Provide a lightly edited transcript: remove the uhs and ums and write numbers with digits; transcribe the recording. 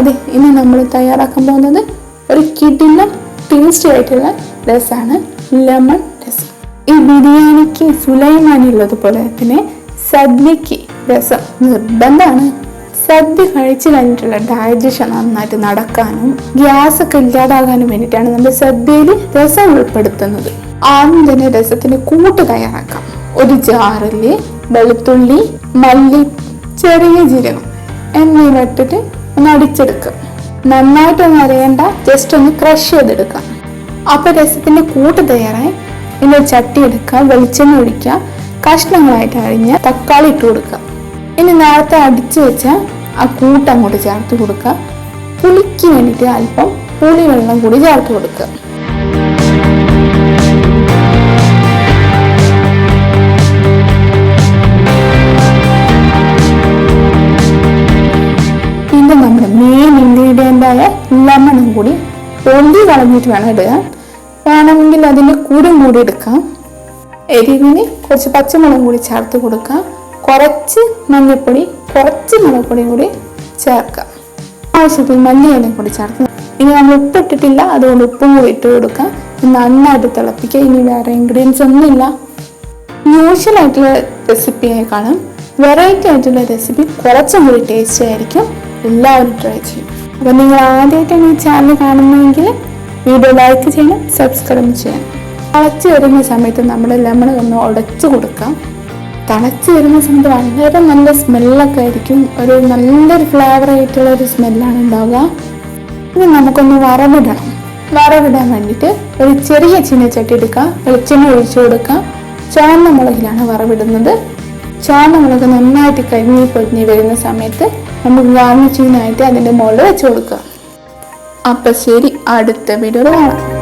അതെ, ഇനി നമ്മൾ തയ്യാറാക്കാൻ പോകുന്നത് ഒരു കിടിലൻ ടേസ്റ്റി ആയിട്ടുള്ള രസമാണ്, ലെമൺ രസം. ഈ ബിരിയാണിക്ക് സുലൈമാനി ഉള്ളതുപോലെ തന്നെ സദ്യക്ക് രസം നിർബന്ധമാണ്. സദ്യ കഴിച്ചു കഴിഞ്ഞിട്ടുള്ള ഡൈജഷൻ നന്നായിട്ട് നടക്കാനും ഗ്യാസ് ഒക്കെ ഇല്ലാതാകാനും വേണ്ടിയിട്ടാണ് നമ്മൾ സദ്യയിൽ രസം ഉൾപ്പെടുത്തുന്നത്. ആദ്യം തന്നെ രസത്തിന് കൂട്ട് തയ്യാറാക്കാം. ഒരു ജാറിൽ വെളുത്തുള്ളി, മല്ലി, ചെറിയ ജീരകം എന്നിവ ഇട്ടിട്ട് ഒന്ന് അടിച്ചെടുക്കുക. നന്നായിട്ടൊന്നും അരയണ്ട, ജസ്റ്റ് ഒന്ന് ക്രഷ് ചെയ്തെടുക്കാം. അപ്പൊ രസത്തിന്റെ കൂട്ട് തയ്യാറായി. ഇനി ചട്ടി എടുക്കുക, വെളിച്ചെണ്ണ ഒഴിക്കുക, കഷ്ണങ്ങളായിട്ട് അരിഞ്ഞ തക്കാളി ഇട്ട് കൊടുക്കുക. ഇനി നേരത്തെ അടിച്ചു വെച്ച ആ കൂട്ട് അങ്ങോട്ട് ചേർത്ത് കൊടുക്കുക. പുളിക്ക് വേണ്ടിയിട്ട് അല്പം പുളി വെള്ളം കൂടി ചേർത്ത് കൊടുക്കുക. പിന്നെ നമ്മുടെ മെയിൻ ഇൻഗ്രീഡിയൻ്റായ ലെമണും കൂടി പൊന്തി കളഞ്ഞിട്ട് വേണം ഇടുക. വേണമെങ്കിൽ അതിൻ്റെ കുരും കൂടി എടുക്കാം. എരിവിന് കുറച്ച് പച്ചമുളകും കൂടി ചേർത്ത് കൊടുക്കുക. കുറച്ച് മഞ്ഞൾപ്പൊടി, കുറച്ച് മുളകുപൊടിയും കൂടി ചേർക്കാം. ആവശ്യത്തിൽ മല്ലിയിലയും കൂടി ചേർത്ത്. ഇനി നമ്മൾ ഉപ്പ് ഇട്ടിട്ടില്ല, അതുകൊണ്ട് ഉപ്പും കൂടി ഇട്ട് കൊടുക്കാം. നന്നായിട്ട് തിളപ്പിക്കുക. ഇനി വേറെ ഇൻഗ്രീഡിയൻസ് ഒന്നുമില്ല. യൂഷ്വൽ ആയിട്ടുള്ള റെസിപ്പിയേക്കാളും വെറൈറ്റി ആയിട്ടുള്ള റെസിപ്പി കുറച്ചും കൂടി ടേസ്റ്റി ആയിരിക്കും. എല്ലാവരും ട്രൈ ചെയ്യും. അപ്പം നിങ്ങൾ ആദ്യമായിട്ടാണ് ഈ ചാനൽ കാണുന്നതെങ്കിൽ വീഡിയോ ലൈക്ക് ചെയ്യണം, സബ്സ്ക്രൈബ് ചെയ്യണം. തിളച്ച് വരുന്ന സമയത്ത് നമ്മൾ ലെമൺ ഒന്ന് ഉടച്ചു കൊടുക്കാം. തിളച്ച് വരുന്ന സമയത്ത് വളരെ നല്ല സ്മെല്ലൊക്കെ ആയിരിക്കും. ഒരു നല്ലൊരു ഫ്ലേവർ ആയിട്ടുള്ള ഒരു സ്മെല്ലാണ് ഉണ്ടാവുക. ഇനി നമുക്കൊന്ന് വറവിടണം. വറവിടാൻ വേണ്ടിയിട്ട് ഒരു ചെറിയ ചീനച്ചട്ടി എടുക്കുക, വെളിച്ചെണ്ണ ഒഴിച്ചു കൊടുക്കുക. ചുവന്ന മുളകിലാണ് വറവിടുന്നത്. ചുവന്ന മുളക് നന്നായിട്ട് പൊരിഞ്ഞ് വരുന്ന സമയത്ത് നമുക്ക് ഗാർണിഷിങ്ങിനായിട്ട് അതിൻ്റെ മുകളിൽ വെച്ച് കൊടുക്കുക. അപ്പം ശരി, അടുത്ത വീഡിയോയിൽ കാണാം.